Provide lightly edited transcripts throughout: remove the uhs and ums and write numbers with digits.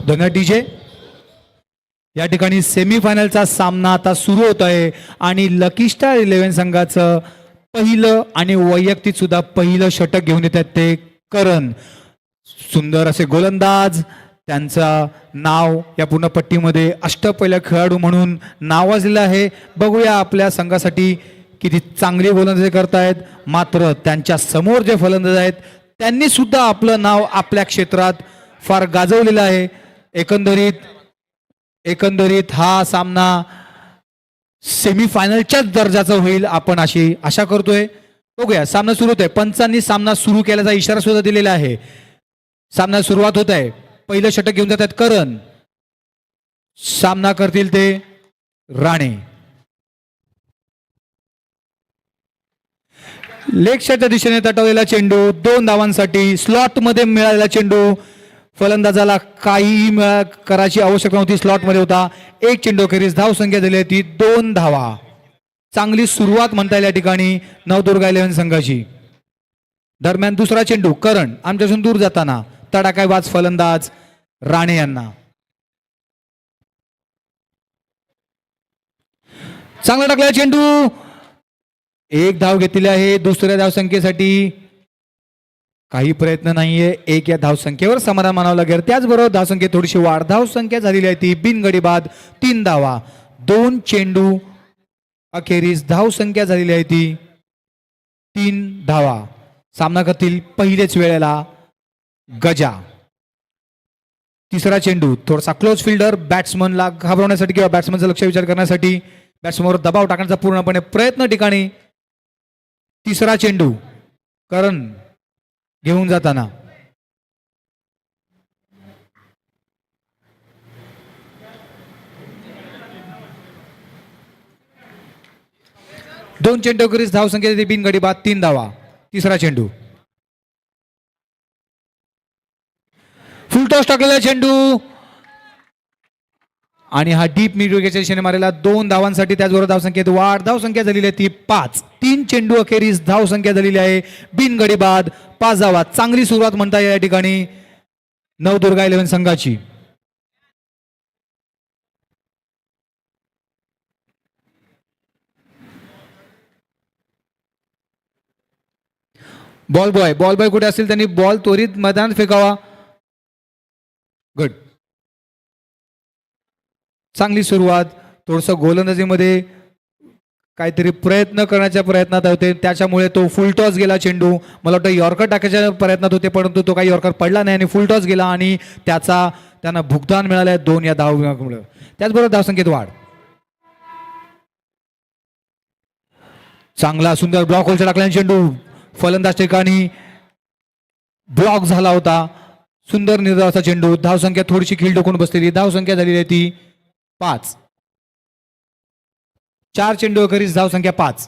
धन्यवाद डीजे. या ठिकाणी सेमीफायनलचा सामना आता सुरू होत आहे आणि लकी स्टार 11 संघाचं पहिलं आणि वैयक्तिक सुद्धा पहिलं षटक घेऊन येतात ते करण. सुंदर असे गोलंदाज, त्यांचं नाव या पूर्ण पट्टीमध्ये अष्टपैलू खेळाडू म्हणून नावाजलेलं आहे. बघूया आपल्या संघासाठी किती चांगली गोलंदाजी करतायत. मात्र त्यांच्या समोर जे फलंदाज आहेत त्यांनी सुद्धा आपलं नाव आपल्या क्षेत्रात फार गाजवलेलं आहे. एकंदरीत हा सामना सेमीफायनलच्याच दर्जाचा होईल आपण अशी आशा करतोय. बघूया, सामना सुरू होत आहे. पंचांनी सामना सुरू केल्याचा इशारा सुद्धा दिलेला आहे. सामना सुरुवात होत आहे. पहिलं षटक घेऊन जातात करण. सामना करतील ते राणे. लेग साईडच्या दिशेने तटवलेला चेंडू 2 धावांसाठी. स्लॉट मध्ये मिळालेला चेंडू. फलंदाजाला काहीही करायची आवश्यकता नव्हती, स्लॉट मध्ये होता. एक चेंडू अखेरीस धाव संख्या दिली होती 2 धावा. चांगली सुरुवात म्हणता येईल या ठिकाणी नवदुर्गा 11 संघाची. दरम्यान दुसरा चेंडू करण आमच्यापासून दूर जाताना तडाखाबाज फलंदाज राणे यांना. चांगला टाकला चेंडू. एक धाव घेतलेली आहे. दुसऱ्या धावसंख्येसाठी काही प्रयत्न नाहीये. एक या धावसंख्येवर समाधान मानावं लागेल. त्याचबरोबर धावसंख्येत थोडीशी वाढ. धावसंख्या झालेली आहे ती बिनगडी बाद 3 धावा. 2 चेंडू अखेरीस धावसंख्या झालेली आहे ती 3 धावा. सामना करतील पहिलेच वेळेला गजा. तिसरा चेंडू थोडासा क्लोज फिल्डर, बॅट्समनला घाबरवण्यासाठी किंवा बॅट्समनचा लक्ष विचार करण्यासाठी बॅट्समनवर दबाव टाकण्याचा पूर्णपणे प्रयत्न ठिकाणी. तिसरा चेंडू करण घेऊन जाताना. दोन चेंडू अखेरीस धावसंख्या बिनगडी बाद 3 धावा. तिसरा चेंडू फुल टॉस टाकलेला चेंडू आणि हा डीप मिड विकेटच्या दिशेने मारलेला 2 धावांसाठी. त्याचबरोबर धावसंख्येत वाढ. धावसंख्या झालेली आहे ती 5. 3 चेंडू अखेरीस धावसंख्या झालेली आहे बिनगडी बाद 5 धावा. चांगली सुरुवात म्हणता येईल या ठिकाणी नवदुर्गा 11 संघाची. बॉल बॉय कुठे असेल त्यांनी बॉल त्वरित मैदानात फेकावा. गुड. चांगली सुरुवात. थोडंसं गोलंदाजीमध्ये काहीतरी प्रयत्न करण्याच्या प्रयत्नात होते, त्याच्यामुळे तो फुल टॉस गेला चेंडू. मला वाटतं यॉर्कर टाकायच्या प्रयत्नात होते, परंतु तो काही यॉर्कर पडला नाही आणि फुल टॉस गेला आणि त्याचा त्यांना भुगतान मिळालं 2 या धावांमुळे. त्याचबरोबर धावसंख्येत वाढ. चांगला सुंदर ब्लॉक होलचा टाकला चेंडू. फलंदाज ठिकाणी ब्लॉक झाला होता. सुंदर निर्धावाचा चेंडू. धावसंख्या थोडीशी खीळ डोकून बसलेली. धावसंख्या झालेली आहे ती 5. 4 चेंडू अखेरीस धावसंख्या 5.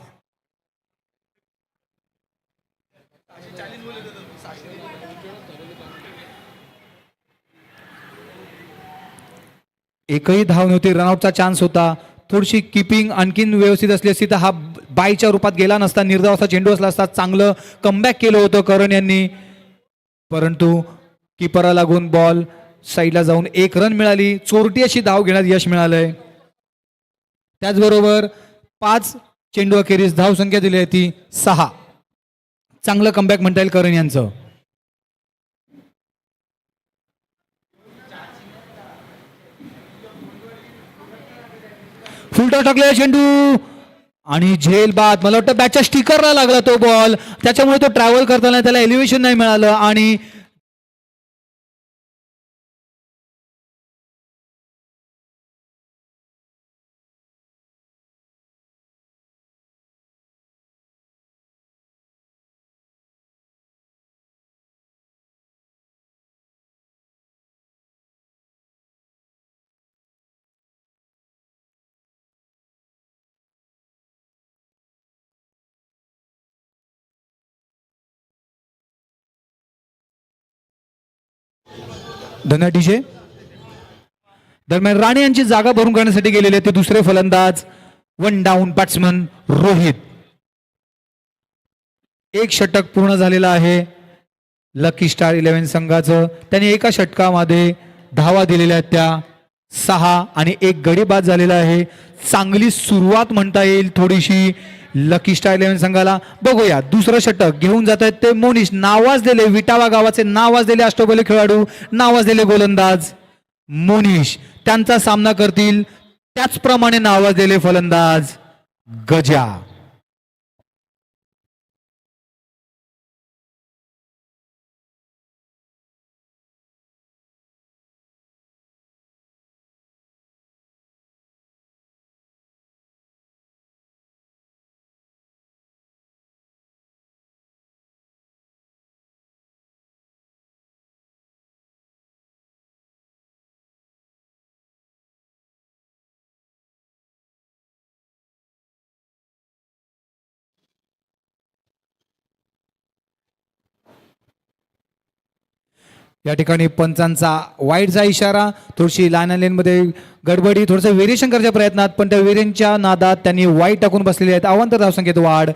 एकही धाव नव्हती. रनआउटचा चान्स होता. थोडीशी किपिंग आणखीन व्यवस्थित असली असती तर हा बायच्या रूपात गेला नसता. निर्धावाचा चेंडू असला असता. चांगलं कमबॅक केलं होतं करण यांनी, परंतु किपरला लागून बॉल साईडला जाऊन 1 रन मिळाली. चोरटी अशी धाव घेण्यात यश मिळालंय. त्याचबरोबर 5 चेंडू अखेरीस धावसंख्या दिली आहे ती 6. चांगलं कमबॅक म्हणता येईल करण यांचं. फुल टॉस टाकलेला चेंडू आणि झेल बाद. मला वाटतं बॅटच्या स्टिकरला लागला तो बॉल, त्याच्यामुळे तो ट्रॅव्हल करताना त्याला एलिव्हेशन नाही मिळालं आणि धन्यवाद डीजे. दरम्यान राणे यांची जागा भरून काढण्यासाठी गेलेले ते दुसरे फलंदाज 1 डाऊन बॅट्समन रोहित. 1 षटक पूर्ण झालेला आहे लकी स्टार 11 संघाचं. त्यांनी एका षटकामध्ये धावा दिलेल्या आहेत त्या 6 आणि एक गडी बाद झालेला आहे. चांगली सुरुवात म्हणता येईल थोडीशी लकी स्टार 11 संघाला. बघूया दुसरं षटक घेऊन जात आहेत ते मोनिश, नावाजलेले विटावा गावाचे नावाजलेले अष्टपैलू खेळाडू, नावाजलेले गोलंदाज मोनिश. त्यांचा सामना करतील त्याचप्रमाणे नावाजलेले फलंदाज गजा. या ठिकाणी पंचांचा वाईटचा इशारा. थोडीशी लाईन अँड लेनमध्ये गडबडी, थोडंसं व्हेरिएशन करायच्या प्रयत्नात, पण त्या व्हेरिएशनच्या नादात त्यांनी वाईट टाकून बसलेले आहेत. अवांतर धावसंख्येत वाढ.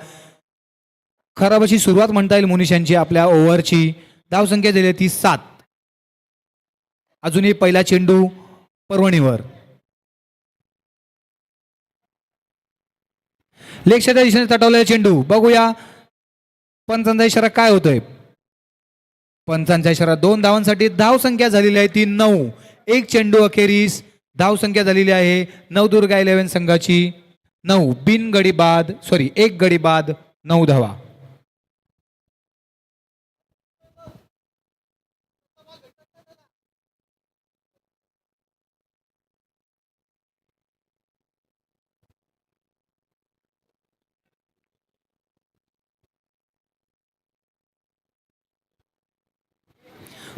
खराब अशी सुरुवात म्हणता येईल मोनिश यांची आपल्या ओव्हरची. धावसंख्या दिली ती 7. अजूनही पहिला चेंडू पर्वणीवर. लेगच्या दिशेने तटवलेला चेंडू. बघूया पंचांचा इशारा काय होतोय. पंचांचा इशारा 2 धावांसाठी. धावसंख्या झालेली आहे ती 9. एक चेंडू अखेरीस. धावसंख्या झालेली आहे नवदुर्गा 11 संघाची 9. बिन गडी बाद, सॉरी, एक गडी बाद, 9 धावा.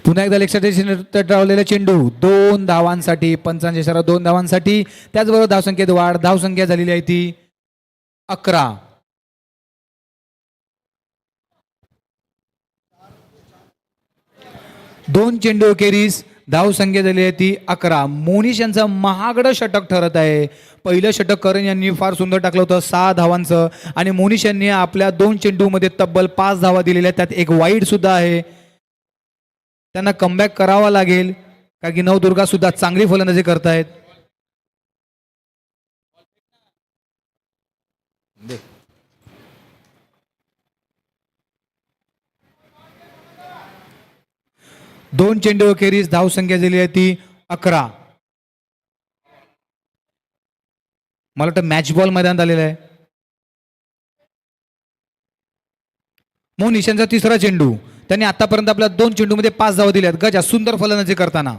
पुन्हा एकदा लेगच्या ट्रावलेला चेंडू 2 धावांसाठी. पंचांचा इशारा 2 धावांसाठी. त्याचबरोबर धावसंख्येत वाढ. धावसंख्या झालेली आहे ती 11. दोन चेंडू अखेरीस. धावसंख्या झाली आहे ती 11. मोनिश यांचं महागडं षटक ठरत आहे. पहिलं षटक करण यांनी फार सुंदर टाकलं होतं 6 धावांचं, आणि मोनिश यांनी आपल्या 2 चेंडूमध्ये तब्बल 5 धावा दिलेल्या, त्यात एक वाईड सुद्धा आहे. त्यांना कमबॅक करावा लागेल कारण की नवदुर्गा सुद्धा चांगली फलंदाजी करतायत. दोन चेंडू अखेरीस. धावसंख्या दिली आहे ती 11. मला वाटतं मॅच बॉल मैदानात आलेला आहे. मोनिश यांचा तिसरा चेंडू. त्यांनी आतापर्यंत आपल्या 2 चेंडूमध्ये 5 धावा दिल्यात. गजा सुंदर फलंदाजी करताना.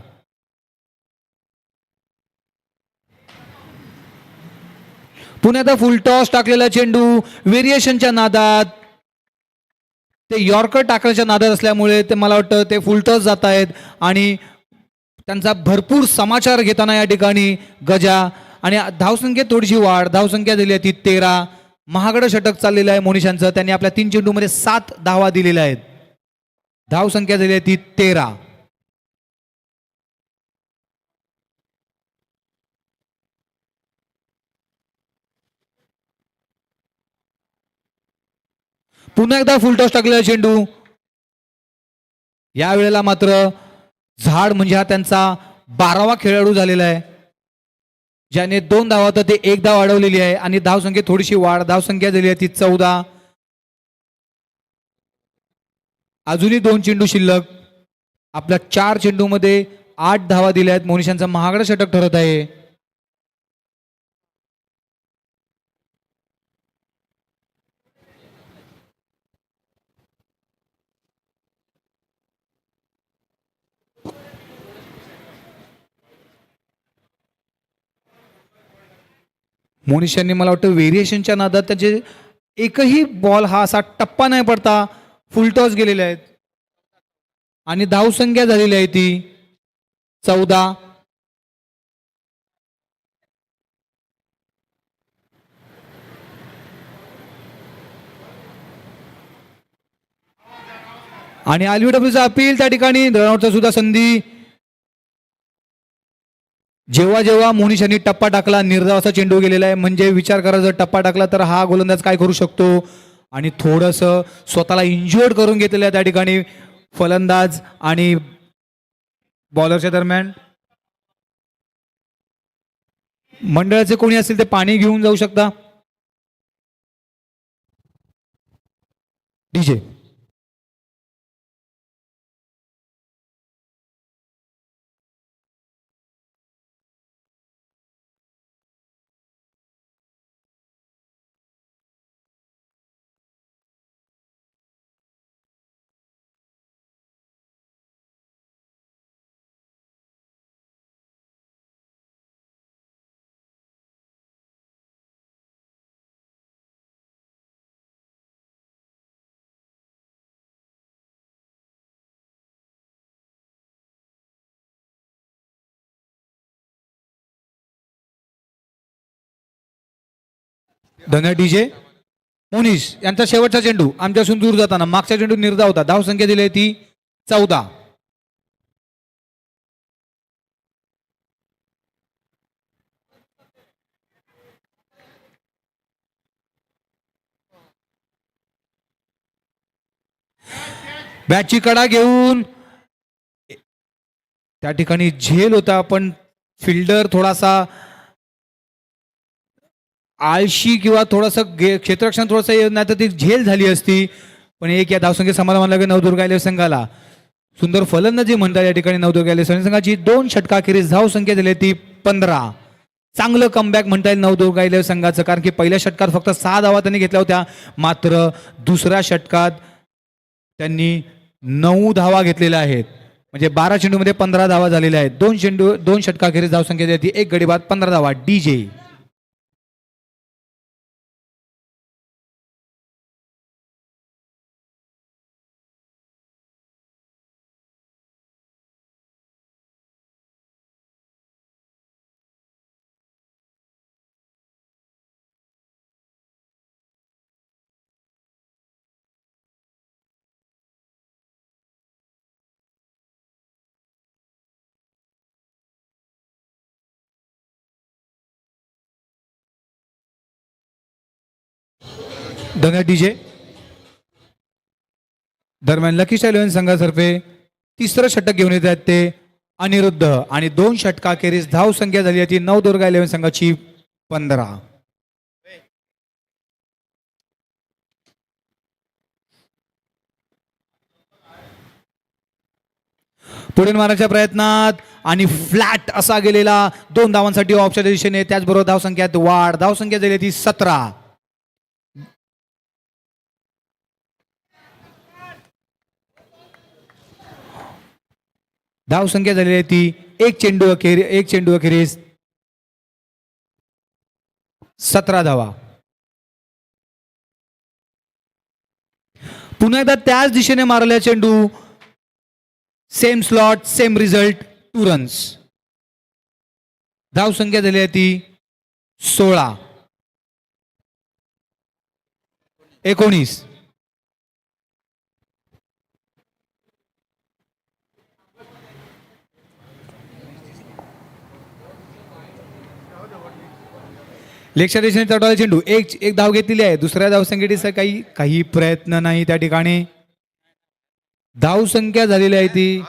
पुण्यात फुल टॉस टाकलेला चेंडू. व्हेरिएशनच्या नादात, ते यॉर्कर टाकण्याच्या नादात असल्यामुळे ते मला वाटतं ते फुल टॉस जात आहेत, आणि त्यांचा भरपूर समाचार घेताना या ठिकाणी गजा. आणि धावसंख्येत थोडीशी वाढ. धावसंख्या दिली आहे ती 13. महागडं षटक चाललेलं आहे मोनिशांचं. त्यांनी आपल्या 3 चेंडूमध्ये 7 धावा दिलेल्या आहेत. धावसंख्या झाली आहे ती 13. पुन्हा एकदा फुलटॉस टाकलेला चेंडू. यावेळेला मात्र झाड म्हणजे हा त्यांचा 12वा खेळाडू झालेला आहे, ज्याने 2 धावा तर ते 1 धाव वाढवलेली आहे, आणि धावसंख्येत थोडीशी वाढ. धावसंख्या झाली आहे ती 14. अजूनही 2 चेंडू शिल्लक. आपल्या 4 चेंडूमध्ये 8 धावा दिल्या आहेत. मोनिशांचा महागडं षटक ठरत आहे. मोनिशांनी मला वाटतं व्हेरिएशनच्या नादात त्याचे एकही बॉल हा असा टप्पा नाही पडता फुलटॉस गेलेले आहेत, आणि धावसंख्या झालेली आहे ती 14. आणि LBWचा अपील त्या ठिकाणी. रनआउटचा सुद्धा संधी. जेव्हा जेव्हा मोनिश यांनी टप्पा टाकला, निर्धावाचा चेंडू गेलेला आहे, म्हणजे विचार करा जर टप्पा टाकला तर हा गोलंदाज काय करू शकतो. आणि थोडंसं स्वतःला इंज्युअर्ड करून घेतलेलं आहे त्या ठिकाणी फलंदाज आणि बॉलरच्या दरम्यान. मंडळाचे कोणी असेल ते पाणी घेऊन जाऊ शकता. डीजे. धन्य डीजे. मोनिश यांचा शेवटचा चेंडू आमच्यापासून दूर जाताना मागचा चेंडू निर्धाव होता. धाव संख्या दिली आहे ती 14. बॅटची कडा घेऊन त्या ठिकाणी झेल होता पण फिल्डर थोडासा आळशी किंवा थोडंसं क्षेत्ररक्षण थोडंसं नाही तर ती झेल झाली असती. पण एक या धावसंख्येत समाधान मानलं नवदुर्गा इलेव्हन संघाला. सुंदर फलंदाजी म्हणतात या ठिकाणी नवदुर्गा इलेव्हन संघाची. 2 षटकाखेरीज धाव संख्या दिली ती 15. चांगलं कमबॅक म्हणता येईल नवदुर्गा इलेव्हन संघाचं, कारण की पहिल्या षटकात फक्त 6 धावा त्यांनी घेतल्या होत्या. मात्र दुसऱ्या षटकात त्यांनी 9 धावा घेतलेल्या आहेत. म्हणजे 12 चेंडूमध्ये 15 धावा झालेल्या आहेत. 2 षटकाखेरीज धाव संख्या दिली ती 1 गडी बाद 15 धावा. डीजे. धन्यवाद डीजे. दरम्यान लकी स्टार इलेव्हन संघातर्फे तिसरं षटक घेऊन येत आहेत ते अनिरुद्ध आणि 2 षटकाखेरीज धाव संख्या झाली होती नवदुर्गा इलेव्हन संघाची 15. पुढील मारण्याच्या प्रयत्नात आणि फ्लॅट असा गेलेला 2 धावांसाठी ऑफच्या दिशेने. त्याचबरोबर धावसंख्यात वाढ. धावसंख्या झाली ती 17. धावसंख्या झालेली आहे ती एक चेंडू अखेरीस 17 धावा. पुन्हा एकदा त्याच दिशेने मारलेला चेंडू. Same slot same result 2 runs. धावसंख्या झाली आहे ती 16. 19. लेगच्या दिशेने चढवलेला चेंडू. एक धाव घेतलेली आहे. दुसऱ्या धावसंख्येचा काही प्रयत्न नाही त्या ठिकाणी. धावसंख्या झालेली आहे ती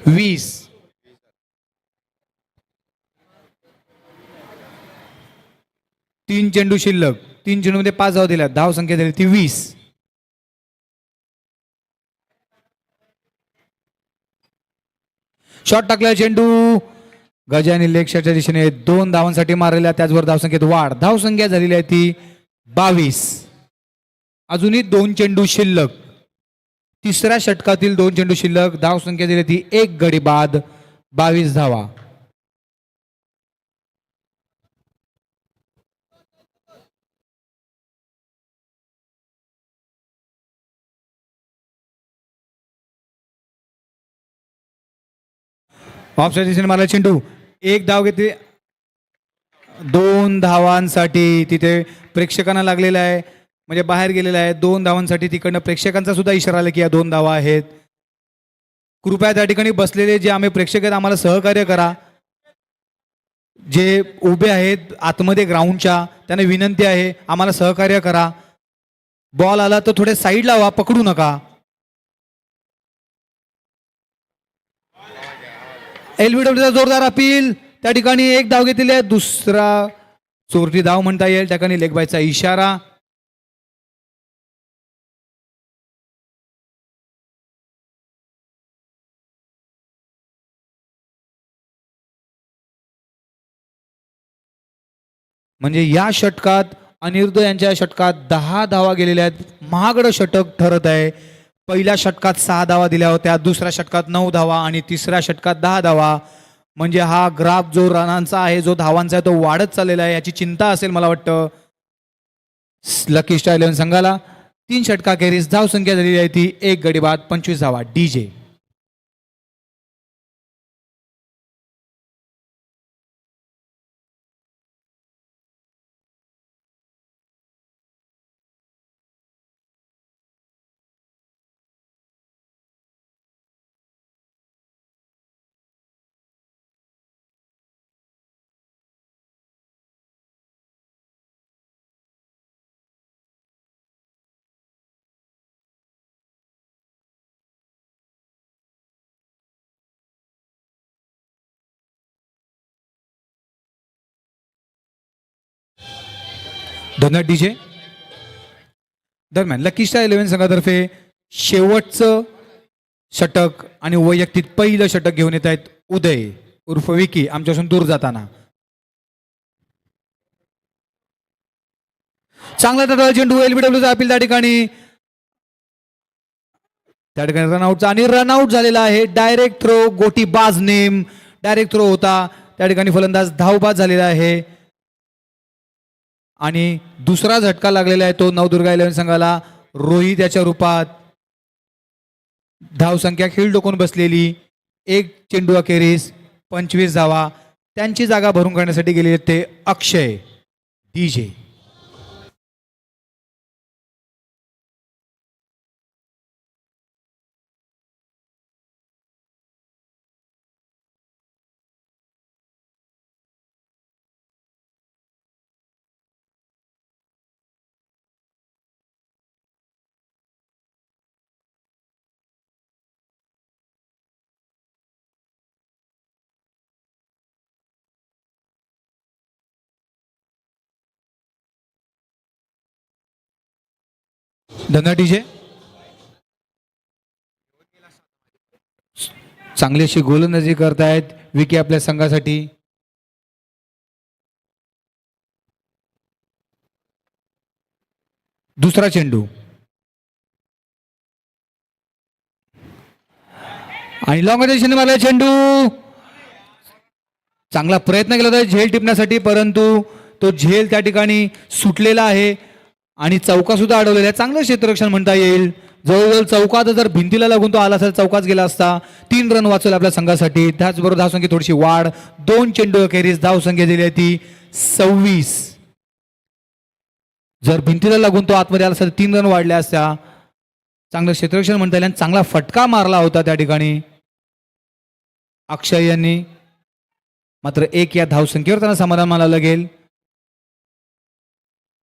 20. 3 चेंडू शिल्लक. 3 चेंडूमध्ये 5 धावा दिल्या. धावसंख्या झाली ती 20. शॉट टाकलेला चेंडू. गजानी लेगच्या दिशेने 2 धावांसाठी मारलेल्या. त्याचबरोबर धावसंख्येत वाढ. धावसंख्या झालेली आहे ती 22. अजूनही 2 चेंडू शिल्लक. तिसऱ्या षटकातील 2 चेंडू शिल्लक. धावसंख्या दिली ती 1 गडी बाद 22 धावा. ऑफच्या दिशेने मारला चेंडू. 1 धाव घेतली. 2 धावांसाठी तिथे प्रेक्षकांना लागलेला आहे, म्हणजे बाहेर गेलेला आहे. 2 धावांसाठी तिकडनं प्रेक्षकांचा सुद्धा इशारा आला की या 2 धावा आहेत. कृपया त्या ठिकाणी बसलेले जे आम्ही प्रेक्षक आहेत आम्हाला सहकार्य करा. जे उभे आहेत आतमध्ये ग्राउंडच्या त्यांना विनंती आहे आम्हाला सहकार्य करा. बॉल आला तर थोडे साईडला व्हा, पकडू नका. एलबीडब्ल्यूचा जोरदार अपील. त्या ठिकाणी एक धाव घेतलेली आहे, दुसरा चोरटी धाव म्हणता येईल. त्या ठिकाणी लेगबायचा इशारा. म्हणजे या षटकात अनिरुद्ध यांच्या षटकात 10 धावा गेलेल्या आहेत. महागड षटक ठरत आहे. पहिल्या षटकात 6 धावा दिल्या होत्या, दुसऱ्या षटकात 9 धावा आणि तिसऱ्या षटकात 10 धावा. म्हणजे हा ग्राफ जो रनांचा आहे, जो धावांचा आहे, तो वाढत चाललेला आहे. याची चिंता असेल मला वाटतं लकी स्टार 11 संघाला. 3 षटकाखेरीज धाव संख्या झालेली आहे ती 1 गडी बाद 25 धावा. डीजे धन्यवाद डीजे. दरम्यान लकी स्टार 11 संघातर्फे शेवटचं षटक आणि वैयक्तिक पहिलं षटक घेऊन येत आहेत उदय उर्फ विकी आमच्यापासून दूर जाताना. चांगला तटला चेंडू. एलबीडब्ल्यूचा अपील. त्या ठिकाणी रनआउटचा आणि रनआउट झालेला आहे. डायरेक्ट थ्रो, गोटी बाज नेम, डायरेक्ट थ्रो होता. त्या ठिकाणी फलंदाज धावबाद झालेला आहे आणि दुसरा झटका लागलेला आहे तो नवदुर्गा 11 संघाला. रोहित याच्या रूपात. धाव संख्या खीळ डोकून बसलेली. एक चेंडू अखेरीस 25 धावा. त्यांची जागा भरून काढण्यासाठी गेलेले ते अक्षय. डीजे धन्यवाद डीजे. चांगली अशी गोलंदाजी करतायत विकी आपल्या संघासाठी. दुसरा चेंडू आणि लॉंग दिशेने मारला चेंडू. चांगला प्रयत्न केला होता झेल टिपण्यासाठी, परंतु तो झेल त्या ठिकाणी सुटलेला आहे आणि चौका सुद्धा अडवलेला आहे. चांगलं क्षेत्ररक्षण म्हणता येईल. जवळजवळ चौकात जर भिंतीला लागून तो आला असेल चौकाच गेला असता. 3 रन वाचवले आपल्या संघासाठी. त्याचबरोबर धावसंख्येत थोडीशी वाढ. 2 चेंडू अखेरीस धावसंख्या दिली आहे ती 26. जर भिंतीला लागून तो आतमध्ये आला असेल 3 रन वाढल्या असत्या. चांगलं क्षेत्ररक्षण म्हणता येईल. चांगला फटका मारला होता त्या ठिकाणी अक्षय यांनी. मात्र 1 या धावसंख्येवर त्यांना समाधान मानावं लागेल.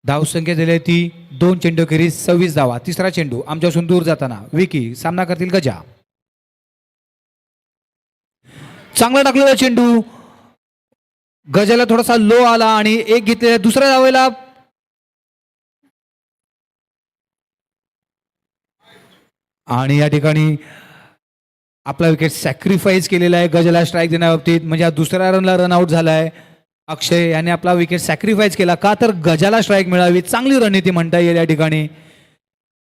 धावसंख्या दिली आहे ती 2 चेंडू अखेरीस 26 धावा. तिसरा चेंडू आमच्यापासून दूर जाताना विकी सामना करतील गजा. चांगला टाकलेला चेंडू. गजाला थोडासा लो आला आणि एक घेतलेला. दुसऱ्या धावेला आणि या ठिकाणी आपला विकेट सॅक्रिफाईस केलेला आहे गजाला स्ट्राईक देण्याबाबतीत. म्हणजे हा दुसऱ्या रनला रनआउट झालाय. अक्षय याने आपला विकेट सॅक्रिफाईस केला का तर गजाला स्ट्राईक मिळावी. चांगली रणनीती म्हणता येईल या ठिकाणी.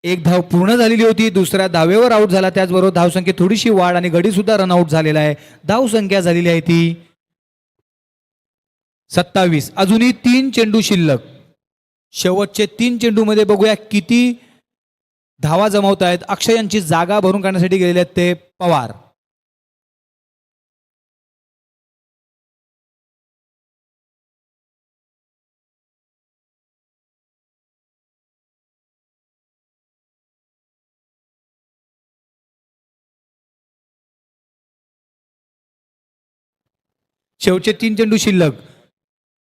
एक धाव पूर्ण झालेली होती, दुसऱ्या धावेवर आऊट झाला. त्याचबरोबर धावसंख्येत थोडीशी वाढ आणि गडी सुद्धा रनआउट झालेला आहे. धावसंख्या झालेली आहे ती 27. अजूनही 3 चेंडू शिल्लक. शेवटचे 3 चेंडू मध्ये बघूया किती धावा जमवत आहेत. अक्षय यांची जागा भरून काढण्यासाठी गेलेले आहेत ते पवार. शेवटचे 3 चेंडू शिल्लक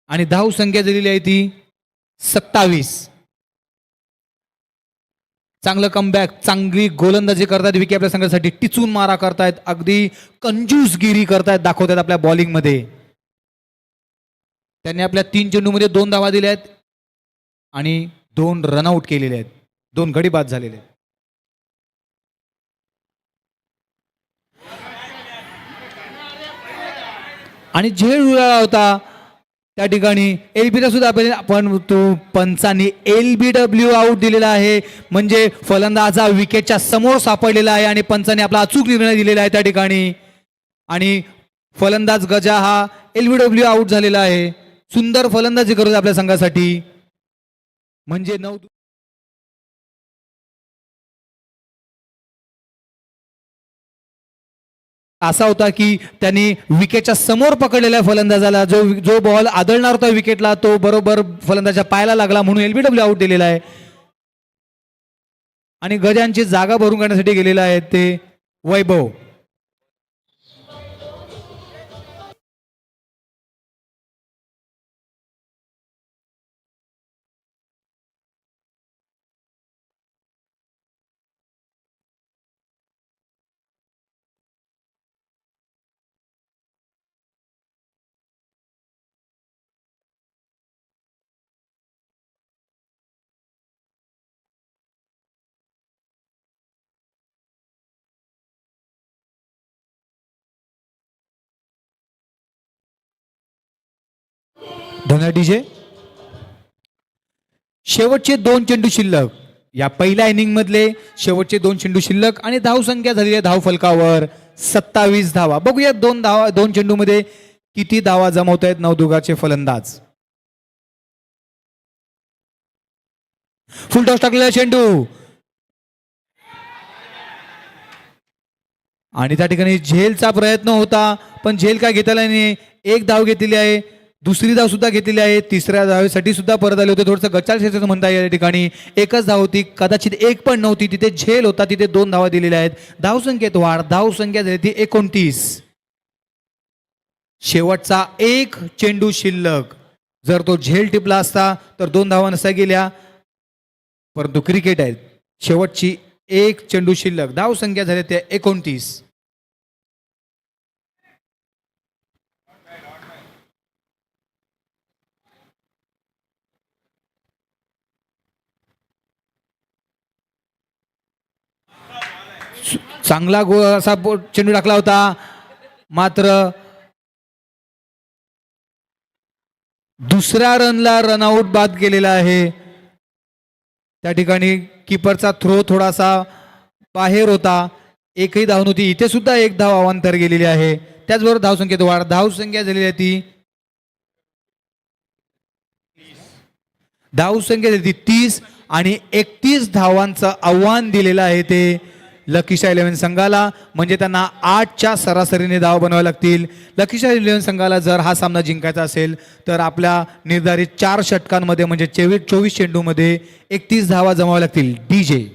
आणि धाव संख्या दिलेली आहे ती 27. चांगलं कमबॅक, चांगली गोलंदाजी करतायत विकी आपल्या संघासाठी, टिचून मारा करतायत, अगदी कंजूसगिरी करतायत, दाखवतायत आपल्या बॉलिंगमध्ये. त्यांनी आपल्या 3 चेंडूमध्ये 2 धावा दिल्या आहेत आणि 2 रनआउट केलेले आहेत, 2 गडी बाद झालेले आहेत. आणि झेल उडाला होता त्या ठिकाणी एलबीला सुद्धा आपण तो पंचांनी LBW आउट दिलेला आहे, म्हणजे फलंदाज हा विकेटच्या समोर सापडलेला आहे आणि पंचांनी आपला अचूक निर्णय दिलेला आहे त्या ठिकाणी. आणि फलंदाज गजा हा LBW आउट झालेला आहे. सुंदर फलंदाजी करत आपल्या संघासाठी, म्हणजे 9 असा होता की त्यांनी विकेटच्या समोर पकडलेल्या फलंदाजाला जो जो बॉल आदळणार होता विकेटला तो बरोबर फलंदाजाच्या पायाला लागला, म्हणून LBW आउट दिलेला आहे. आणि गजांची जागा भरून काढण्यासाठी गेलेला आहे ते वैभव. धन्यवाद डीजे. शेवटचे 2 चेंडू शिल्लक, या पहिल्या इनिंग मधले शेवटचे 2 चेंडू शिल्लक आणि धावसंख्या झालेली आहे धाव फलकावर 27 धावा. बघूया 2 चेंडू मध्ये किती धावा जमवत आहेत नवदुर्गाचे फलंदाज. फुल टॉस टाकलेला चेंडू आणि त्या ठिकाणी झेलचा प्रयत्न होता, पण झेल काय घेता आला नाही. एक धाव घेतलेली आहे, दुसरी धाव सुद्धा घेतलेली आहे, तिसऱ्या धावेसाठी सुद्धा परत आले होते. थोडंसं गचाळ क्षेत्र म्हणता येईल या ठिकाणी. एकच धाव होती, कदाचित एक पण नव्हती, तिथे झेल होता, तिथे 2 धावा दिलेल्या आहेत. धावसंख्येत वाढ, धावसंख्या झाली ती 29. शेवटचा 1 चेंडू शिल्लक, जर तो झेल टिपला असता तर 2 धावा नसत्या गेल्या, परंतु क्रिकेट आहे. शेवटची 1 चेंडू शिल्लक, धावसंख्या झाली त्या 29. चांगला असा चेंडू टाकला होता, मात्र दुसऱ्या रनला रनआउट बाद केलेला आहे. त्या ठिकाणी किपरचा थ्रो थोडासा बाहेर होता, एकही धाव नव्हती. इथे सुद्धा 1 धाव अवांतर गेलेली आहे. त्याचबरोबर धावसंख्येत वाढ, धावसंख्या झालेली आहे ती धावसंख्या झाली 30 आणि 31 धावांचं आव्हान दिलेलं आहे ते लकीशा 11 संघाला, म्हणजे त्यांना 8च्या सरासरीने धाव बनवावे लागतील. लकीशा 11 संघाला जर हा सामना जिंकायचा असेल तर आपल्या निर्धारित 4 षटकांमध्ये म्हणजे 24 चेंडूमध्ये 31 धावा जमाव्या लागतील. डीजे.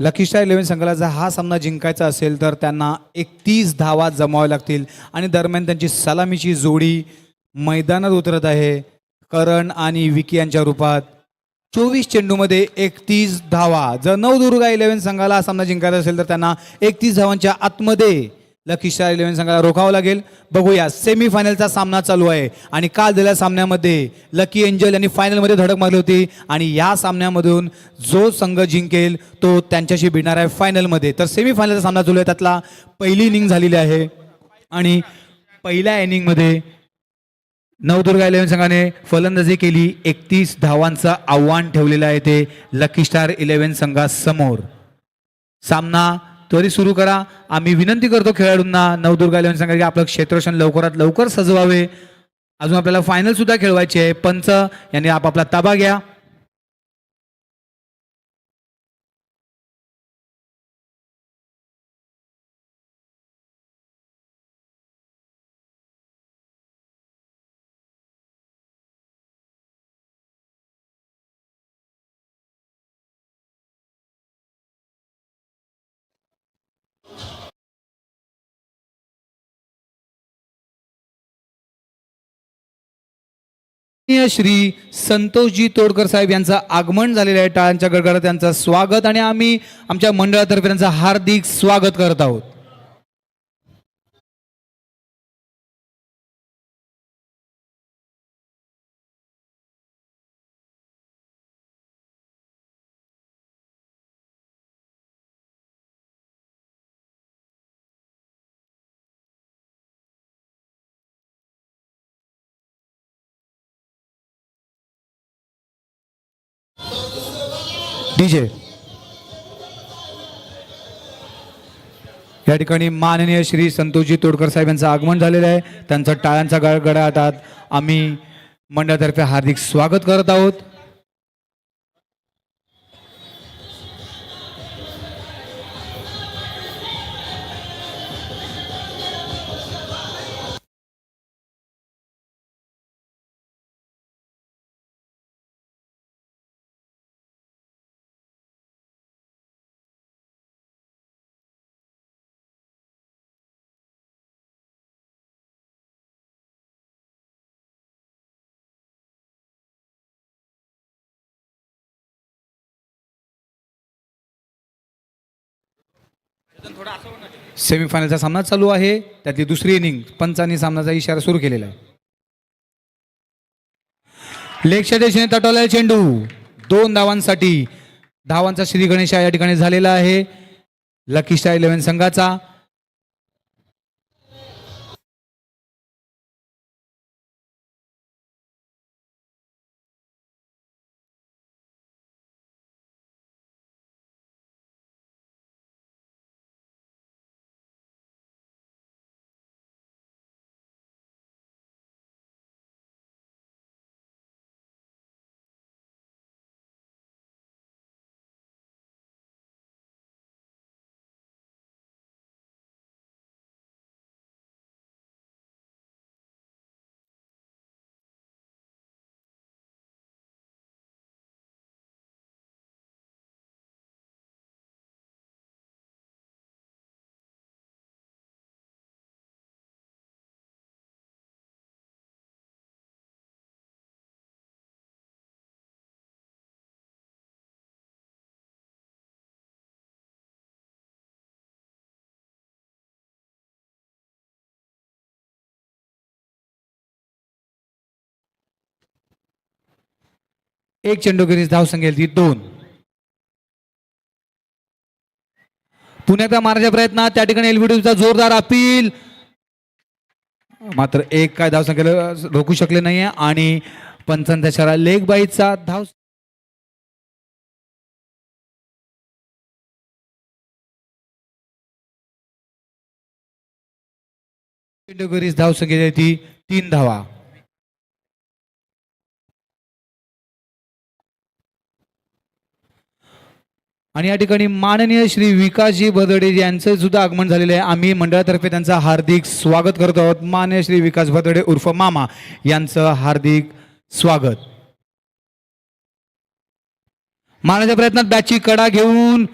लकी स्टार 11 संघाला जर हा सामना जिंकायचा असेल तर त्यांना 31 धावा जमाव्या लागतील आणि दरम्यान त्यांची सलामीची जोडी मैदानात उतरत आहे करण आणि विकी यांच्या रूपात. 24 चेंडूमध्ये 31 धावा. जर नवदुर्गा 11 संघाला हा सामना जिंकायचा असेल तर त्यांना 31 धावांच्या आतमध्ये लकी स्टार 11 संघाला रोखावं लागेल. बघूया, सेमीफायनलचा सामना चालू आहे आणि काल झालेल्या सामन्यामध्ये लकी एंजल यांनी फायनलमध्ये धडक मारली होती आणि या सामन्यामधून जो संघ जिंकेल तो त्यांच्याशी भिडणार आहे फायनलमध्ये. तर सेमीफायनलचा सामना चालू आहे, त्यातला पहिली इनिंग झालेली आहे आणि पहिल्या इनिंगमध्ये नवदुर्गा 11 संघाने फलंदाजी केली. 31 धावांचं आव्हान ठेवलेलं आहे ते लकी स्टार 11 संघासमोर. सामना त्वरित सुरू करा. आम्ही विनंती करतो खेळाडूंना नवदुर्गा 11 संघाने आपलं क्षेत्ररक्षण लवकरात लवकर सजवावे. अजून आपल्याला फायनल सुद्धा खेळवायची आहे. पंच यांनी आपापला ताबा घ्या. श्री संतोषजी तोडकर साहेब यांचं आगमन झालेलं आहे. टाळ्यांच्या गडगडात त्यांचं स्वागत आणि आम्ही आमच्या मंडळातर्फे त्यांचं हार्दिक स्वागत करत आहोत. डीजे या ठिकाणी माननीय श्री संतोषजी तोडकर साहेब यांचं आगमन झालेलं आहे. त्यांचं टाळ्यांचा गडगडाटात आम्ही मंडळातर्फे हार्दिक स्वागत करत आहोत. सेमीफायनलचा सामना चालू आहे, त्यातली दुसरी इनिंग. पंचांनी सामन्याचा इशारा सुरू केलेला आहे. लेगच्या दिशेने तटवलेला चेंडू 2 धावांसाठी. धावांचा श्री गणेशा या ठिकाणी झालेला आहे लकी स्टार 11 संघाचा. एक चेंडूखेरीज धाव संख्या 2. पुण्याच्या मारण्याच्या प्रयत्नात त्या ठिकाणी एलबीडीचा जोरदार अपील, मात्र एक काय धाव संख्येला रोखू शकले नाहीये आणि पंचांच्या शरा लेग बाईचा धाव चेंडूखेरीज धाव संख्या 3 धावा. आणि या ठिकाणी माननीय श्री विकासजी भदडे यांचं सुद्धा आगमन झालेलं आहे. आम्ही मंडळातर्फे त्यांचं हार्दिक स्वागत करत आहोत. माननीय श्री विकास भदडे उर्फ मामा यांचं हार्दिक स्वागत. मारण्याच्या प्रयत्नात बॅटची कडा घेऊन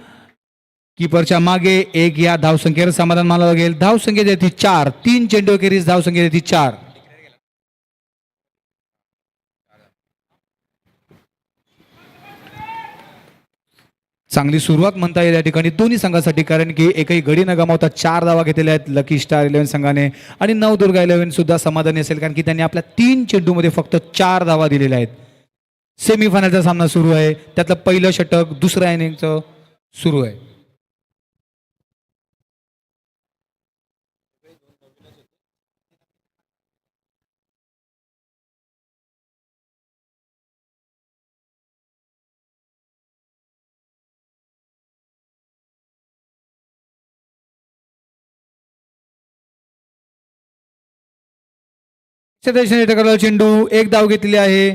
कीपरच्या मागे एक या धावसंख्येवर समाधान मानावं लागेल. धावसंख्या देती 4, 3 चेंडू अखेरीस धावसंख्या देती 4. चांगली सुरुवात म्हणता येईल या ठिकाणी दोन्ही संघासाठी, कारण की एकही गडी न गमावता 4 धावा घेतलेल्या आहेत लकी स्टार 11 संघाने. आणि नवदुर्गा 11 सुद्धा समाधानी असेल, कारण की त्यांनी आपल्या 3 चेंडूमध्ये फक्त 4 धावा दिलेल्या आहेत. सेमीफायनलचा सामना सुरू आहे, त्यातलं पहिलं षटक दुसऱ्या इनिंगचं सुरू आहे. चेंडू एक धाव घेतलेली आहे.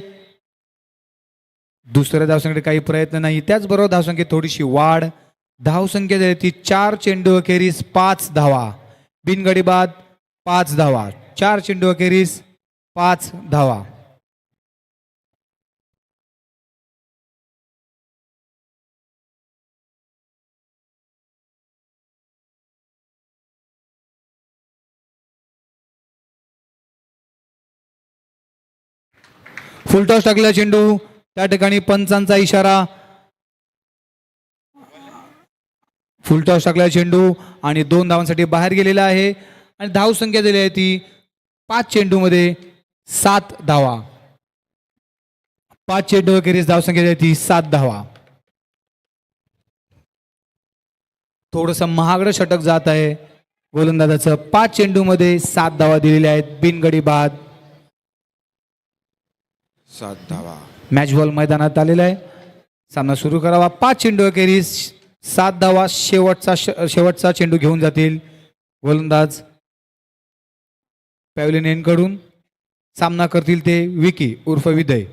दुसऱ्या धावसंख्येकडे काही प्रयत्न नाही. त्याचबरोबर धावसंख्येत थोडीशी वाढ. धावसंख्या झाली ती 4 चेंडू अखेरीस 5 धावा. बिनगडी बाद 5 धावा. 4 चेंडू अखेरीस 5 धावा. फुलटॉस टाकलेला चेंडू, त्या ठिकाणी पंचांचा इशारा. फुलटॉस टाकलेला चेंडू आणि 2 धावांसाठी बाहेर गेलेला आहे. आणि धावसंख्या दिली आहे ती 5 चेंडूमध्ये 7 धावा. 5 चेंडू अखेरीस धावसंख्या दिली ती 7 धावा. थोडंसं महागडं षटक जात आहे गोलंदाजाचं. 5 चेंडूमध्ये 7 धावा दिलेल्या आहेत. बिनगडी बाद 7 धावा. मॅच बॉल मैदानात आलेला आहे. सामना सुरू करावा. 5 चेंडू अखेरीस 7 धावा. शेवटचा चेंडू घेऊन जातील गोलंदाज पॅव्हलियन एंडकडून. सामना करतील ते विकी उर्फ विदय.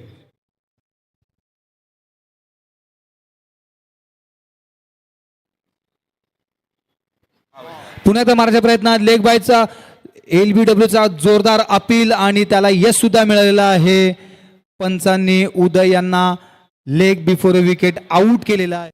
पुण्यात मारण्याच्या प्रयत्नात लेग बायचा LBWचा जोरदार अपील आणि त्याला यश सुद्धा मिळालेला आहे. पंचांनी उदय यांना लेग बिफोर विकेट आउट केलेला आहे.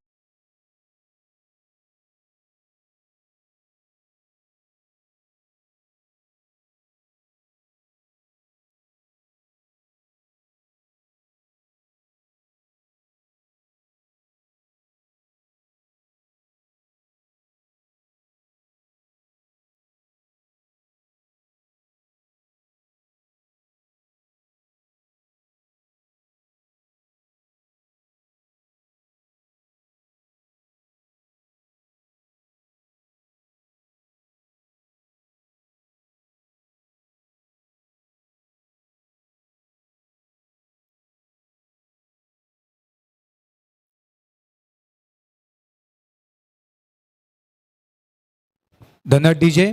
धनट डीजे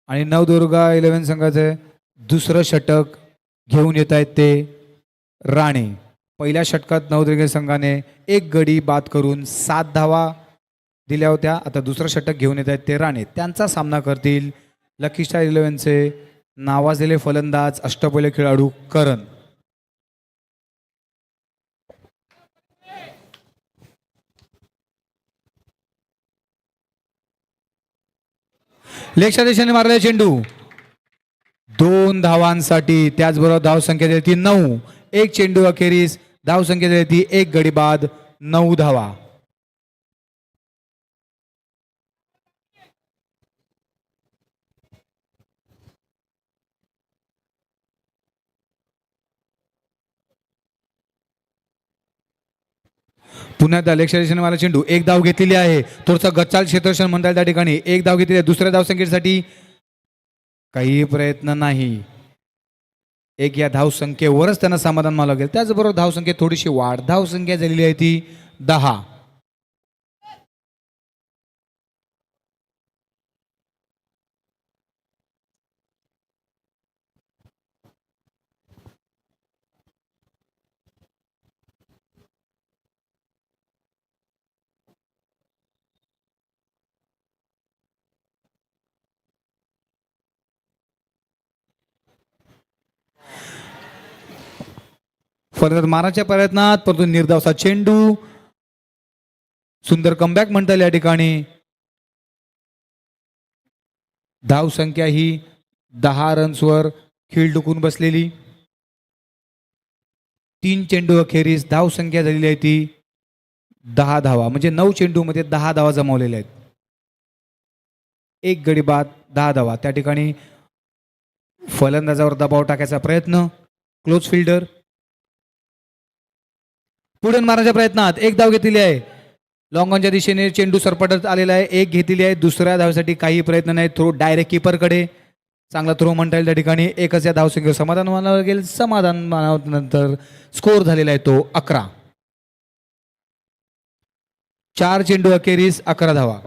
आणि नवदुर्गा 11 संघाचे दुसरं षटक घेऊन येत आहेत ते राणे. पहिल्या षटकात नवदुर्गा संघाने एक गडी बाद करून 7 धावा दिल्या होत्या. आता दुसरं षटक घेऊन येत आहेत ते राणे. त्यांचा सामना करतील लकी स्टार 11चे नावाजलेले फलंदाज अष्टपैलू खेळाडू करण. लेगच्या दिशेने मारलेला चेंडू 2 धावांसाठी. त्याचबरोबर धावसंख्या दिली ती 9. एक चेंडू अखेरीस धावसंख्या दिली ती 1 गडी बाद 9 धावा. पुण्यात लेक्चरेशन वाला चेंडू एक धाव घेतलेली आहे. थोडसा गच्चाल क्षेत्ररक्षण म्हणता येईल त्या ठिकाणी. एक धाव घेतलेली आहे. दुसऱ्या धावसंख्येसाठी काही प्रयत्न नाही. एक या धावसंख्येवरच त्यांना समाधान मानावं लागेल. त्याचबरोबर धावसंख्येत थोडीशी वाढ. धावसंख्या झालेली आहे ती 10. फलंदाज माराच्या प्रयत्नात परंतु निर्धावचा चेंडू सुंदर कमबॅक म्हणता येईल या ठिकाणी. धाव संख्या ही 10 रन्सवर खीळ टुकून बसलेली. 3 चेंडू अखेरीस धाव संख्या झालेली आहे ती 10 धावा, म्हणजे 9 चेंडूमध्ये 10 धावा जमवलेल्या आहेत. एक गडी बाद 10 धावा. त्या ठिकाणी फलंदाजावर दबाव टाकायचा प्रयत्न. क्लोज फिल्डर पुढे मारण्याच्या प्रयत्नात एक धाव घेतलेली आहे. लॉंग ऑनच्या दिशेने चेंडू सरपटत आलेला आहे. एक घेतलेली आहे. दुसऱ्या धावेसाठी काही प्रयत्न नाही. थ्रो डायरेक्ट कीपरकडे. चांगला थ्रो म्हणता येईल त्या ठिकाणी. एकच या धावसंख्येवर समाधान मानावं लागेल. समाधान मानानंतर स्कोर झालेला आहे तो 11. 4 चेंडू अखेरीस 11 धावा.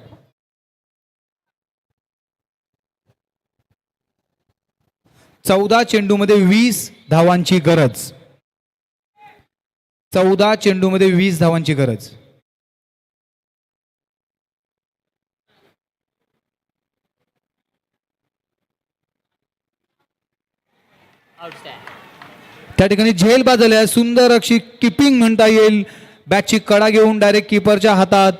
चौदा चेंडूमध्ये 20 धावांची गरज. 14 चेंडूमध्ये 20 धावांची गरज. त्या ठिकाणी झेल बाजूला आहे. सुंदर अशी किपिंग म्हणता येईल. बॅटची कडा घेऊन डायरेक्ट कीपरच्या हातात.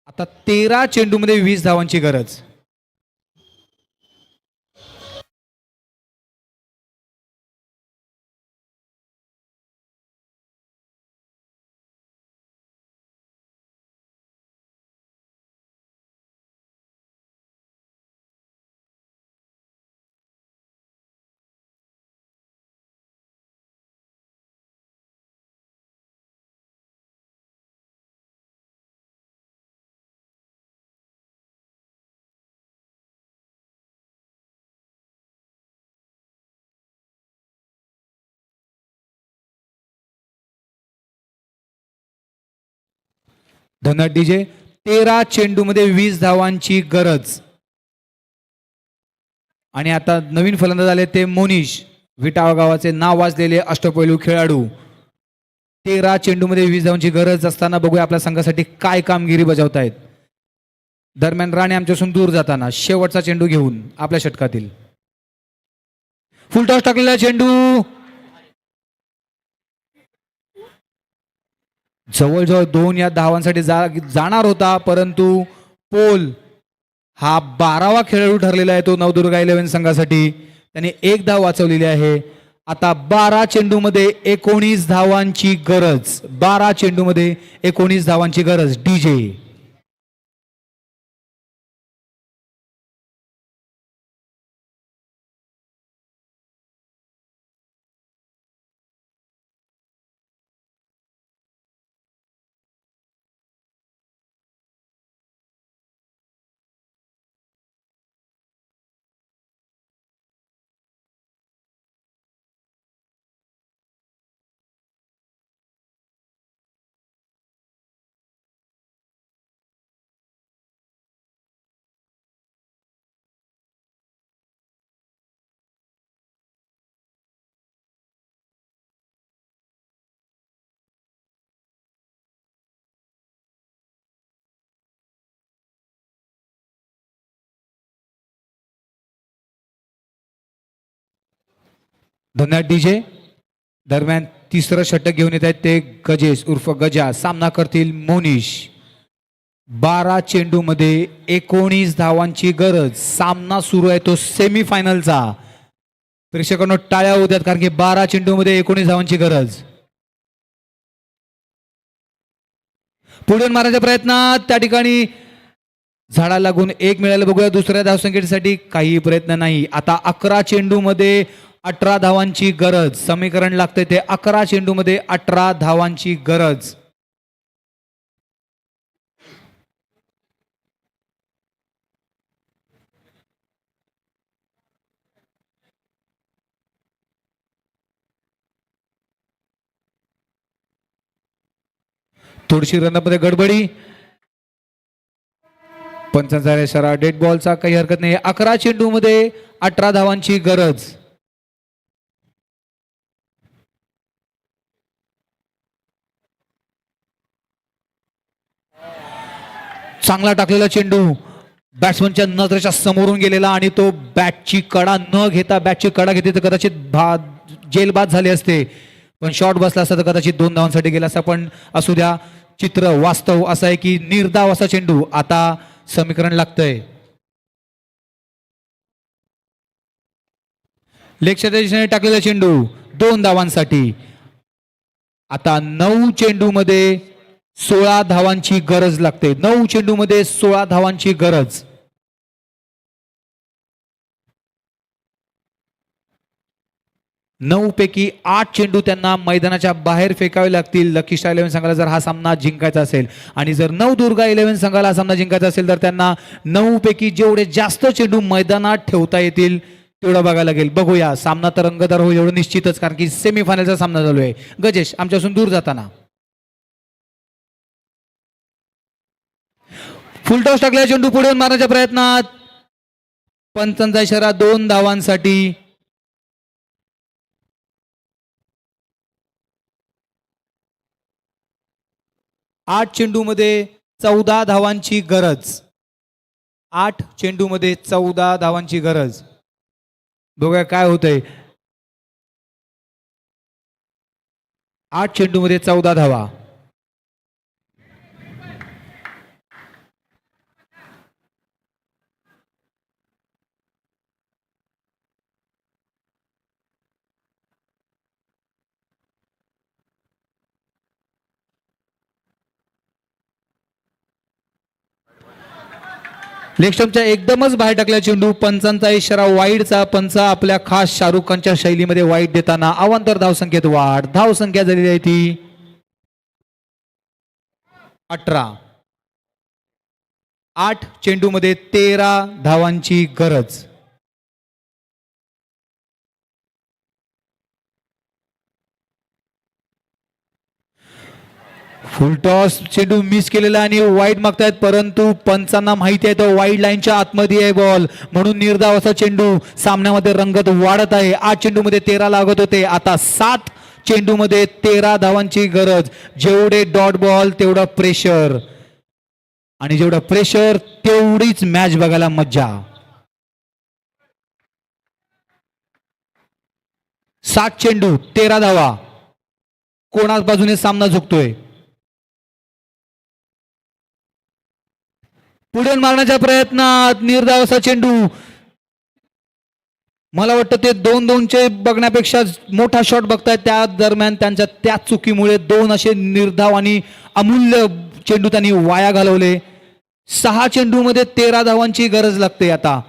आता 13 चेंडूमध्ये 20 धावांची गरज. धन्यवाद डीजे. 13 चेंडूमध्ये 20 धावांची गरज. आणि आता नवीन फलंदाज आले ते मोनिश. विटावा गावाचे नाव वाजलेले अष्टपैलू खेळाडू. 13 चेंडूमध्ये 20 धावांची गरज असताना बघूया आपल्या संघासाठी काय कामगिरी बजावतायत. दरम्यान राणे आमच्यापासून दूर जाताना शेवटचा चेंडू घेऊन आपल्या षटकातील फुलटॉस टाकलेला चेंडू जवळजवळ 2 या धावांसाठी जाणार होता, परंतु पोल हा 12वा खेळाडू ठरलेला आहे तो नवदुर्गा 11 संघासाठी. त्याने एक धाव वाचवलेली आहे. आता 12 चेंडूमध्ये 19 धावांची गरज. 12 चेंडूमध्ये 19 धावांची गरज. डीजे धन्यवाद डीजे. दरम्यान तिसरं षटक घेऊन येत आहेत ते गजेश उर्फ गजा. सामना करतील मोनिश. 12 चेंडूमध्ये 19 धावांची गरज. सामना सुरू आहे तो सेमीफायनलचा. प्रेक्षकांनो टाळ्या होत्यात कारण की 12 चेंडूमध्ये 19 धावांची गरज. पुढे मारण्याच्या प्रयत्नात त्या ठिकाणी झाडा लागून एक मिळालं. बघूया दुसऱ्या धावसंख्येसाठी काही प्रयत्न नाही. आता 11 चेंडूमध्ये 18 धावांची गरज. समीकरण लागतंय ते 11 चेंडूमध्ये 18 धावांची गरज. थोडीशी रनमध्ये गडबडी. पंचांचा इशारा डेड बॉलचा, काही हरकत नाही. 11 चेंडूमध्ये 18 धावांची गरज. चांगला टाकलेला चेंडू बॅट्समनच्या नजरेच्या समोरून गेलेला आणि तो बॅटची कडा न घेता बॅटची कडा घेतली तर कदाचित जेलबाद झाले असते, पण शॉट बसला असता तर कदाचित 2 धावांसाठी गेला असता. पण असू द्या, चित्र वास्तव असं आहे की निर्धाव असा चेंडू. आता समीकरण लागतंय. लेगच्या दिशेने टाकलेला चेंडू 2 धावांसाठी. आता 9 चेंडूमध्ये 16 धावांची गरज लागते. 9 चेंडूमध्ये 16 धावांची गरज. नऊ पैकी 8 चेंडू त्यांना मैदानाच्या बाहेर फेकावे लागतील लकी स्टार 11 संघाला जर हा सामना जिंकायचा असेल. आणि जर नवदुर्गा 11 संघाला हा सामना जिंकायचा असेल तर त्यांना 9 पैकी जेवढे जास्त चेंडू मैदानात ठेवता येतील तेवढं बघायला लागेल. बघूया, सामना तर रंगतदार होईल एवढं निश्चितच, कारण की सेमीफायनलचा सामना चालू आहे. गजेश आमच्यापासून दूर जाताना फुलटॉस टाकलेला चेंडू पुढे मारण्याच्या प्रयत्नात पंचांचा इशारा 2 धावांसाठी. 8 चेंडूमध्ये 14 धावांची गरज. 8 चेंडूमध्ये 14 धावांची गरज. बघूया काय होतंय. 8 चेंडूमध्ये 14 धावा. लेगस्टंपच्या एकदमच बाहेर टाकला चेंडू. पंचांचा इशारा वाईडचा. पंच आपल्या खास शाहरुख खानच्या शैलीमध्ये वाईड देताना अवांतर धावसंख्येत वाढ. धावसंख्या झालेली आहे ती 18. 8 चेंडूमध्ये 13 धावांची गरज. फुलटॉस चेंडू मिस केलेला आणि वाईड मागतायत, परंतु पंचांना माहिती आहे तो वाईड लाईनच्या आतमध्ये आहे बॉल, म्हणून निर्धाव असा चेंडू सामन्यामध्ये रंगत वाढत आहे. 8 चेंडूमध्ये 13 लागत होते, आता 7 चेंडूमध्ये 13 धावांची गरज. जेवढे डॉट बॉल तेवढा प्रेशर, आणि जेवढा प्रेशर तेवढीच मॅच बघायला मज्जा. 7 चेंडू 13 धावा. कोणाच बाजूने सामना झुकतोय. पुढे मारण्याच्या प्रयत्नात निर्धाव असा चेंडू. मला वाटतं ते 2-2चे बघण्यापेक्षा मोठा शॉट बघतायत. त्या दरम्यान त्यांच्या त्या चुकीमुळे 2 असे निर्धाव आणि अमूल्य चेंडू त्यांनी वाया घालवले. 6 चेंडूमध्ये 13 धावांची गरज लागते. आता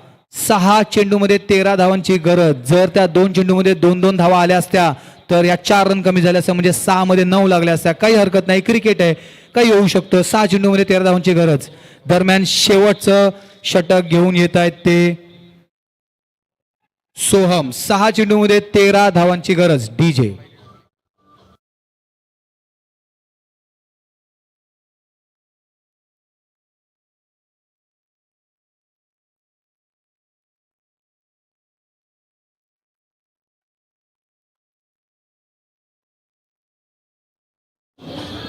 6 चेंडूमध्ये 13 धावांची गरज. जर त्या 2 चेंडूमध्ये 2-2 धावा आल्या असत्या तर या 4 रन कमी झाल्या असत्या, म्हणजे 6 मध्ये 9 लागल्या असत्या. काही हरकत नाही, क्रिकेट आहे, काही होऊ शकतं. 6 चेंडूमध्ये 13 धावांची गरज. दरम्यान शेवटचं षटक घेऊन येत आहेत ते सोहम. 6 चेंडूमध्ये 13 धावांची गरज. डीजे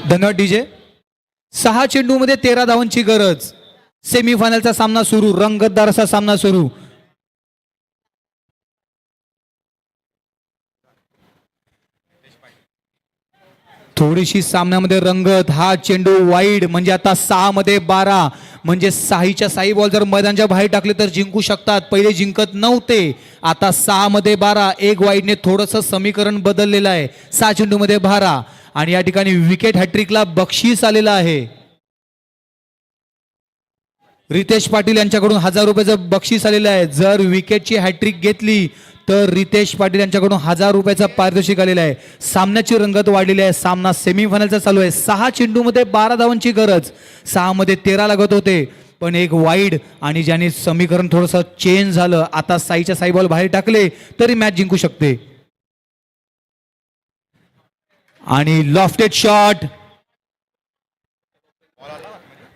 धन्यवाद डीजे. 6 चेंडूमध्ये 13 धावांची गरज. सेमीफायनलचा सामना सुरू, रंगतदार असा सामना सुरू. थोडीशी सामन्यामध्ये रंगत. हा चेंडू वाईड, म्हणजे आता 6 मध्ये 12, म्हणजे 6च्या 6 बॉल जर मैदानाच्या बाहेर टाकले तर जिंकू शकतात. पहिले जिंकत नव्हते, आता 6 मध्ये 12. एक वाईडने थोडंसं समीकरण बदललेलं आहे. 6 चेंडूमध्ये 12 आणि या ठिकाणी विकेट हॅट्रिकला बक्षीस आलेलं आहे. रितेश पाटील यांच्याकडून 1000 रुपयाचं बक्षीस आलेलं आहे. जर विकेटची हॅट्रिक घेतली तर रितेश पाटील यांच्याकडून 1000 रुपयाचा पारितोषिक आलेला आहे. सामन्याची रंगत वाढलेली आहे. सामना सेमीफायनलचा चालू आहे. 6 चेंडूमध्ये 12 धावांची गरज. 6 मध्ये 13 लागत होते, पण एक वाईड आणि ज्याने समीकरण थोडंसं चेंज झालं. आता 6च्या 6 बॉल बाहेर टाकले तरी मॅच जिंकू शकते. आणि लॉफ्टेड शॉट.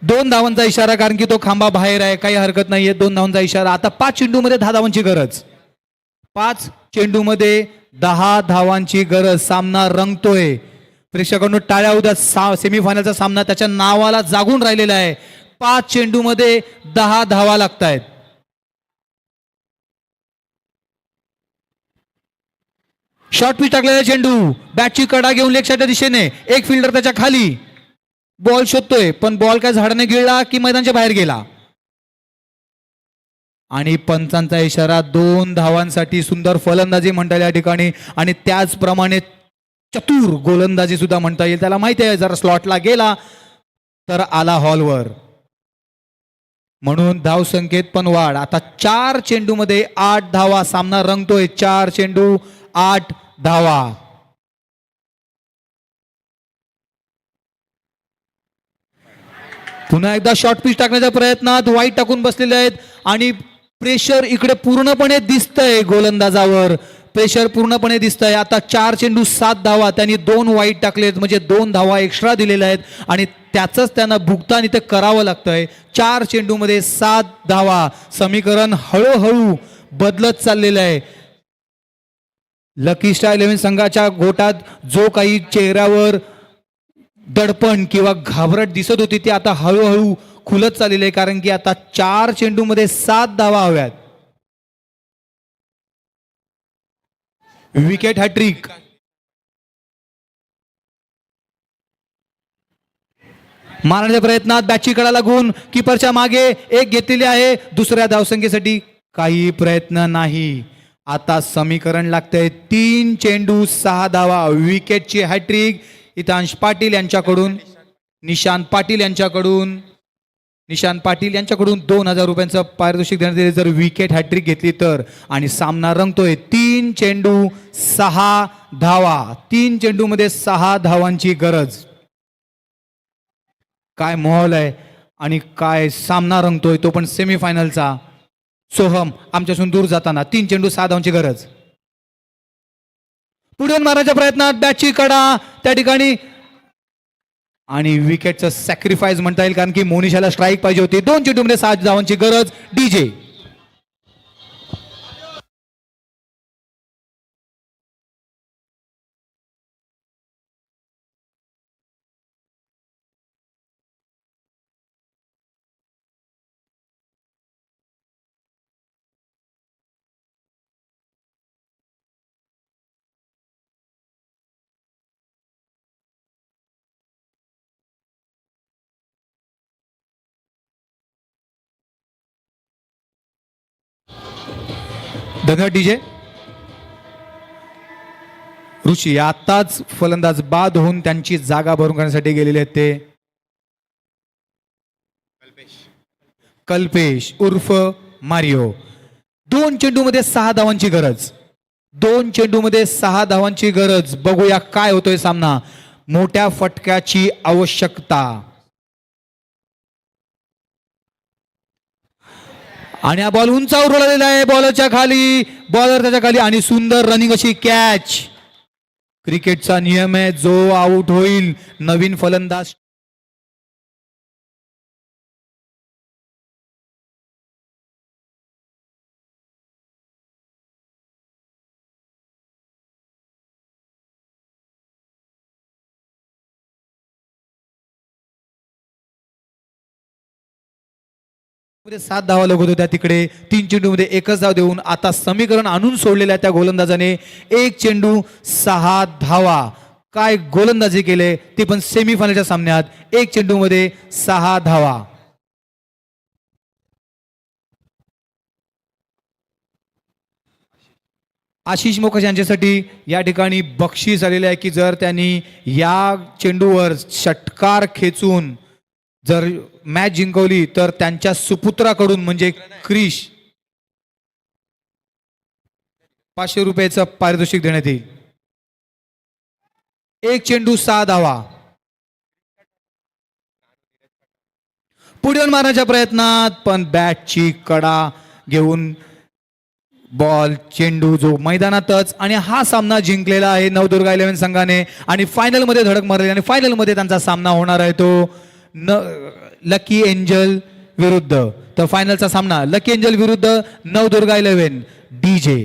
2 धावांचा इशारा, कारण की तो खांबा बाहेर आहे. काही हरकत नाहीये. 2 धावांचा इशारा. आता 5 चेंडूमध्ये 10 धावांची गरज. 5 चेंडूमध्ये 10 धावांची गरज. सामना रंगतोय. प्रेक्षकांनो टाळ्या उद्या. सेमीफायनलचा सामना त्याच्या नावाला जागून राहिलेला आहे. 5 चेंडूमध्ये 10 धावा लागतायत. शॉर्ट पिच टाकलेला चेंडू, बॅटची कडा घेऊन लेग दिशेने, एक फिल्डर त्याच्या खाली बॉल शोधतोय, पण बॉल काय झाडाने गिळला की मैदानाच्या बाहेर गेला. आणि पंचांचा इशारा 2 धावांसाठी. सुंदर फलंदाजी म्हणता येईल या ठिकाणी, आणि त्याचप्रमाणे चतुर गोलंदाजी सुद्धा म्हणता येईल. त्याला माहिती आहे जर स्लॉटला गेला तर आला हॉलवर, म्हणून धाव संख्येत पण वाढ. आता 4 चेंडूमध्ये 8 धावा. सामना रंगतोय. 4 चेंडू 8 धावा. पुन्हा एकदा शॉर्ट पिच टाकण्याच्या प्रयत्नात वाईट टाकून बसलेले आहेत, आणि प्रेशर इकडे पूर्णपणे दिसतंय गोलंदाजावर. प्रेशर पूर्णपणे दिसतंय. आता 4 चेंडू 7 धावा. त्यांनी 2 वाईट टाकलेत, म्हणजे 2 धावा एक्स्ट्रा दिलेल्या आहेत, आणि त्याचंच त्यांना भुगतान इथे करावं लागतंय. 4 चेंडूमध्ये 7 धावा. समीकरण हळूहळू बदलत चाललेलं आहे. लकी स्टार 11 संघाच्या गोटात जो काही चेहऱ्यावर दडपण किंवा घाबरट दिसत होती ती आता हळूहळू खुलत चाललेली आहे, कारण की आता 4 चेंडूमध्ये 7 धावा हव्यात. Wicket hat trick. मारण्याच्या प्रयत्नात बॅटची कडा लागून कीपरच्या मागे एक घेतलेली आहे. दुसऱ्या धावसंख्येसाठी काही प्रयत्न नाही. आता समीकरण लागतंय 3 चेंडू 6 धावा. विकेटची हॅट्रिक हितांश पाटील यांच्याकडून, निशांत पाटील यांच्याकडून 2000 रुपयांचं पारितोषिक देण्यात येईल जर विकेट हॅट्रिक घेतली तर. आणि सामना रंगतोय. 3 चेंडू 6 धावा. 3 चेंडूमध्ये 6 धावांची गरज. काय माहोल आहे आणि काय सामना रंगतोय, तो पण सेमीफायनलचा. सोहम आमच्यापासून दूर जाताना 3 चेंडू 6 धावांची गरज. पुढे मारण्याच्या प्रयत्नात बॅटची कडा त्या ठिकाणी, आणि विकेटचं सॅक्रिफाईस म्हणता येईल, कारण की मोनिशाला स्ट्राईक पाहिजे होती. 2 चेंडूमध्ये 7 धावांची गरज. डीजे धन्यवाद. डीजे ऋषी आताच फलंदाज बाद होऊन त्यांची जागा भरून करण्यासाठी गेलेले आहेत. ते कल्पेश उर्फ मारिओ. 2 चेंडूमध्ये 6 धावांची गरज. 2 चेंडूमध्ये 6 धावांची गरज. बघूया काय होतोय सामना. मोठ्या फटक्याची आवश्यकता. आणि हा बॉल उंचावर उडलेला आहे. बॉलरच्या खाली, बॉलर त्याच्या खाली, आणि सुंदर रनिंग अशी कॅच. क्रिकेटचा नियम आहे, जो आउट होईल नवीन फलंदाज मध्ये 7 धावा लागत होत्या. तिकडे 3 चेंडूमध्ये 1च धाव देऊन आता समीकरण आणून सोडलेल्या त्या गोलंदाजाने 1 चेंडू 6 धावा. काय गोलंदाजी केले, ते पण सेमीफायनलच्या सामन्यात. 1 चेंडूमध्ये 6 धावा. आशिष मोकाश यांच्यासाठी या ठिकाणी बक्षीस आलेले आहे, की जर त्यांनी या चेंडूवर षटकार खेचून जर मॅच जिंकवली तर त्यांच्या सुपुत्राकडून म्हणजे क्रिश 500 रुपयाचं पारितोषिक देण्यात येईल. 1 चेंडू 6 धावा. पुढे मारण्याच्या प्रयत्नात पण बॅटची कडा घेऊन बॉल चेंडू जो मैदानातच, आणि हा सामना जिंकलेला आहे नवदुर्गा 11 संघाने. आणि फायनल मध्ये धडक मारली, आणि फायनल मध्ये त्यांचा सामना होणार आहे तो लकी एंजल विरुद्ध. तर फायनलचा सामना लकी एंजल विरुद्ध नवदुर्गा 11. डीजे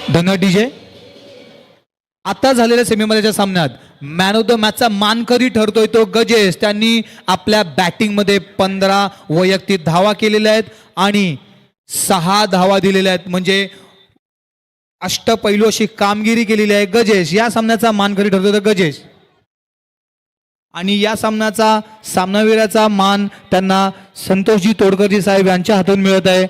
धन डीजे. आता झालेल्या सेमीफायनलच्या सामन्यात मॅन ऑफ द मॅचचा मानकरी ठरतोय तो गजेश. त्यांनी आपल्या बॅटिंगमध्ये 15 वैयक्तिक धावा केलेल्या आहेत आणि 6 धावा दिलेल्या आहेत, म्हणजे अष्टपैलू अशी कामगिरी केलेली आहे गजेश. या सामन्याचा मानकरी ठरतोय तो गजेश आणि या सामन्याचा सामनावीराचा मान त्यांना संतोषजी तोडकरजी साहेब यांच्या हातून मिळत आहे.